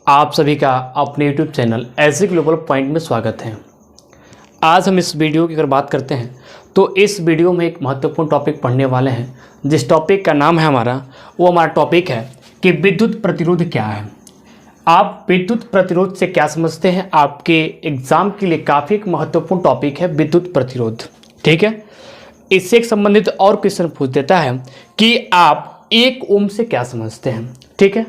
आप सभी का अपने YouTube चैनल एजी ग्लोबल पॉइंट में स्वागत है। आज हम इस वीडियो की अगर बात करते हैं तो इस वीडियो में एक महत्वपूर्ण टॉपिक पढ़ने वाले हैं। जिस टॉपिक का नाम है हमारा टॉपिक है कि विद्युत प्रतिरोध क्या है। आप विद्युत प्रतिरोध से क्या समझते हैं? आपके एग्जाम के लिए काफ़ी एक महत्वपूर्ण टॉपिक है विद्युत प्रतिरोध। ठीक है, इससे एक संबंधित और क्वेश्चन पूछ देता है कि आप 1 ओम से क्या समझते हैं। ठीक है,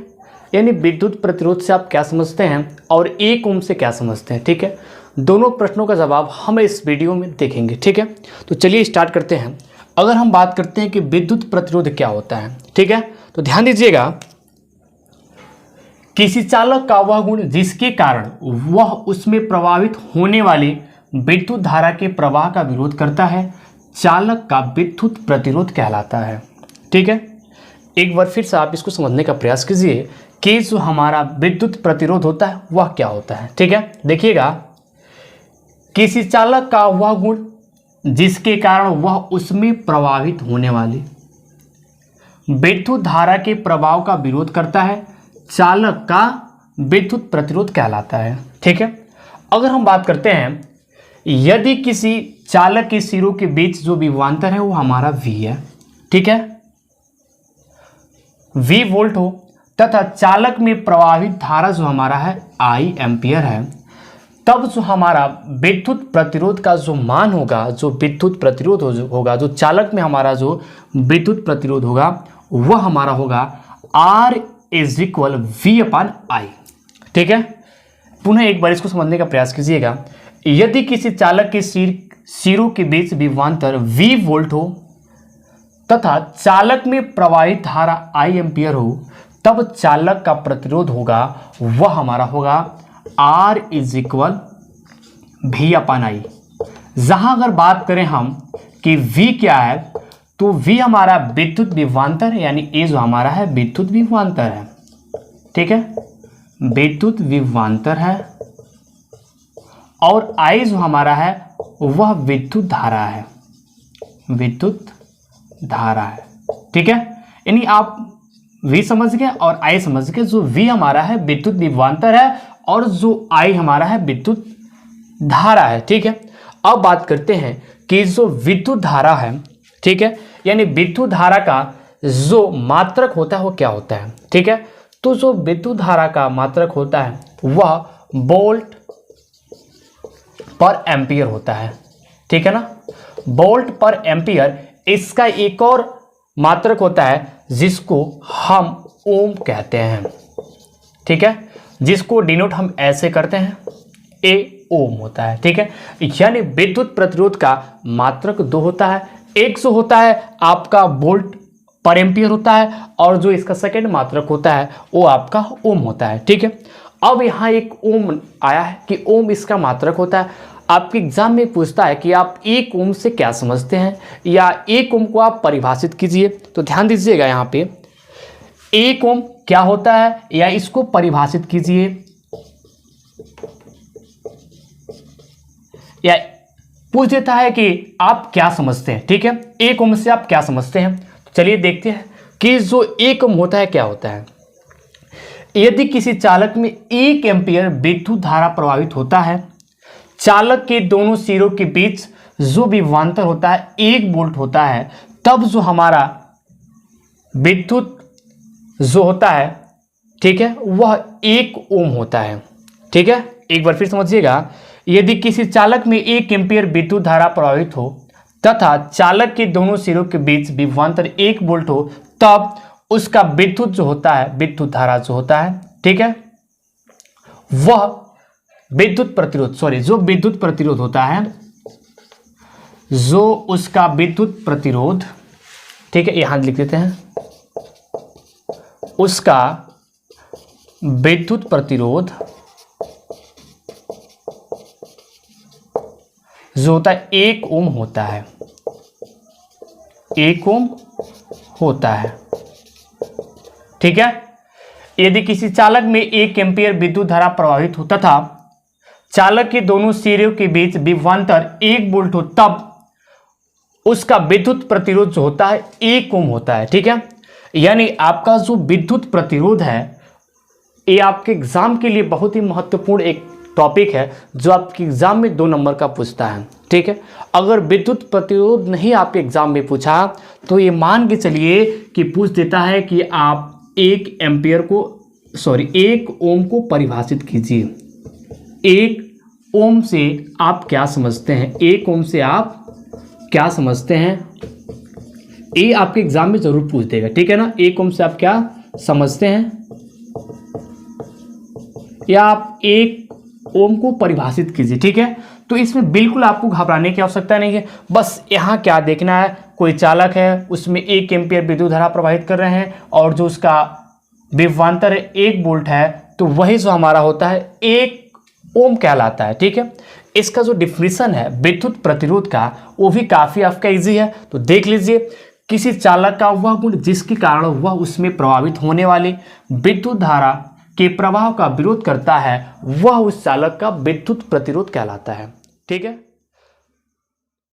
यानी विद्युत प्रतिरोध से आप क्या समझते हैं और 1 ओम से क्या समझते हैं। ठीक है, दोनों प्रश्नों का जवाब हम इस वीडियो में देखेंगे। ठीक है, तो चलिए स्टार्ट करते हैं। अगर हम बात करते हैं कि विद्युत प्रतिरोध क्या होता है, ठीक है, तो ध्यान दीजिएगा, किसी चालक का वह गुण जिसके कारण वह उसमें प्रवाहित होने वाली विद्युत धारा के प्रवाह का विरोध करता है, चालक का विद्युत प्रतिरोध कहलाता है। ठीक है, एक बार फिर से आप इसको समझने का प्रयास कीजिए कि जो हमारा विद्युत प्रतिरोध होता है वह क्या होता है। ठीक है, देखिएगा, किसी चालक का वह गुण जिसके कारण वह उसमें प्रवाहित होने वाली विद्युत धारा के प्रवाह का विरोध करता है, चालक का विद्युत प्रतिरोध कहलाता है। ठीक है, अगर हम बात करते हैं, यदि किसी चालक के सिरों के बीच जो विभवांतर है वो हमारा V है, ठीक है, V वोल्ट हो तथा चालक में प्रवाहित धारा जो हमारा है I एम्पियर है, तब जो हमारा विद्युत प्रतिरोध का जो मान होगा, जो विद्युत प्रतिरोध होगा, जो चालक में हमारा जो विद्युत प्रतिरोध होगा वह हमारा होगा R इज इक्वल V/I। ठीक है, पुनः एक बार इसको समझने का प्रयास कीजिएगा। यदि किसी चालक के सिरों के बीच विभवांतर V वोल्ट हो तथा चालक में प्रवाहित धारा I एम्पियर हो, तब चालक का प्रतिरोध होगा वह हमारा होगा R इज इक्वल V/I। जहां अगर बात करें हम कि V क्या है, तो V हमारा विद्युत विभवांतर है, यानी A जो हमारा है विद्युत विभवांतर है। ठीक है, विद्युत विभवांतर है, और I जो हमारा है वह विद्युत धारा है, विद्युत धारा है। ठीक है, यानी आप V समझ गए और I समझ गए। जो V हमारा है विद्युत विभवांतर है और जो I हमारा है विद्युत धारा है। ठीक है, अब बात करते हैं कि जो विद्युत धारा है, ठीक है, यानी विद्युत धारा का जो मात्रक होता है वो क्या होता है। ठीक है, तो जो विद्युत धारा का मात्रक होता है वह वोल्ट पर एम्पियर होता है। ठीक है ना, वोल्ट पर एम्पियर। इसका एक और मात्रक होता है जिसको हम ओम कहते हैं। ठीक है, जिसको डिनोट हम ऐसे करते हैं, ए ओम होता है। ठीक है, यानी विद्युत प्रतिरोध का मात्रक 2 होता है। एक जो होता है आपका वोल्ट पर एम्पियर होता है, और जो इसका सेकंड मात्रक होता है वो आपका ओम होता है। ठीक है, अब यहाँ एक ओम आया है कि ओम इसका मात्रक होता है। आपके एग्जाम में पूछता है कि आप 1 ओम से क्या समझते हैं, या 1 ओम को आप परिभाषित कीजिए। तो ध्यान दीजिएगा, यहाँ पे 1 ओम क्या होता है या इसको परिभाषित कीजिए, या पूछ देता है कि आप क्या समझते हैं। ठीक है, 1 ओम से आप क्या समझते हैं। तो चलिए देखते हैं कि जो 1 ओम होता है क्या होता है। यदि किसी चालक में 1 एम्पियर विद्युत धारा प्रवाहित होता है, चालक के दोनों सिरों के बीच जो विभवांतर होता है 1 वोल्ट होता है, तब जो हमारा विद्युत जो होता है, ठीक है, वह 1 ओम होता है। ठीक है, एक बार फिर समझिएगा, यदि किसी चालक में 1 एम्पियर विद्युत धारा प्रवाहित हो तथा चालक के दोनों सिरों के बीच विभवांतर 1 वोल्ट हो, तब उसका विद्युत जो होता है, विद्युत धारा जो होता है, ठीक है, वह विद्युत प्रतिरोध, जो विद्युत प्रतिरोध होता है, जो उसका विद्युत प्रतिरोध, ठीक है, यहां लिख देते हैं, उसका विद्युत प्रतिरोध जो होता है 1 ओम होता है, 1 ओम होता है। ठीक है, यदि किसी चालक में 1 एम्पियर विद्युत धारा प्रवाहित हो तथा चालक के दोनों सिरों के बीच विभवांतर 1 वोल्ट हो, तब उसका विद्युत प्रतिरोध जो होता है 1 ओम होता है। ठीक है, यानी आपका जो विद्युत प्रतिरोध है ये आपके एग्जाम के लिए बहुत ही महत्वपूर्ण एक टॉपिक है जो आपके एग्जाम में 2 नंबर का पूछता है, ठीक है। अगर विद्युत प्रतिरोध नहीं आपके एग्जाम में पूछा तो ये मान के चलिए कि पूछ देता है कि आप 1 ओम को परिभाषित कीजिए। 1 ओम से आप क्या समझते हैं, 1 ओम से आप क्या समझते हैं, ये आपके एग्जाम में जरूर पूछ देगा, ठीक है ना। 1 ओम से आप क्या समझते हैं, या आप 1 ओम को परिभाषित कीजिए, ठीक है। तो इसमें बिल्कुल आपको घबराने की आवश्यकता नहीं है। बस यहाँ क्या देखना है, कोई चालक है, उसमें 1 एम्पीयर विद्युत धारा प्रवाहित कर रहे हैं और जो उसका विभवांतर है 1 वोल्ट है, तो वही जो हमारा होता है 1 ओम कहलाता है, ठीक है। इसका जो डिफिनीशन है विद्युत प्रतिरोध का वो भी काफ़ी आपका ईजी है। तो देख लीजिए, किसी चालक का वह गुण जिसके कारण वह उसमें प्रभावित होने वाली विद्युत धारा के प्रवाह का विरोध करता है, वह उस चालक का विद्युत प्रतिरोध कहलाता है, ठीक है।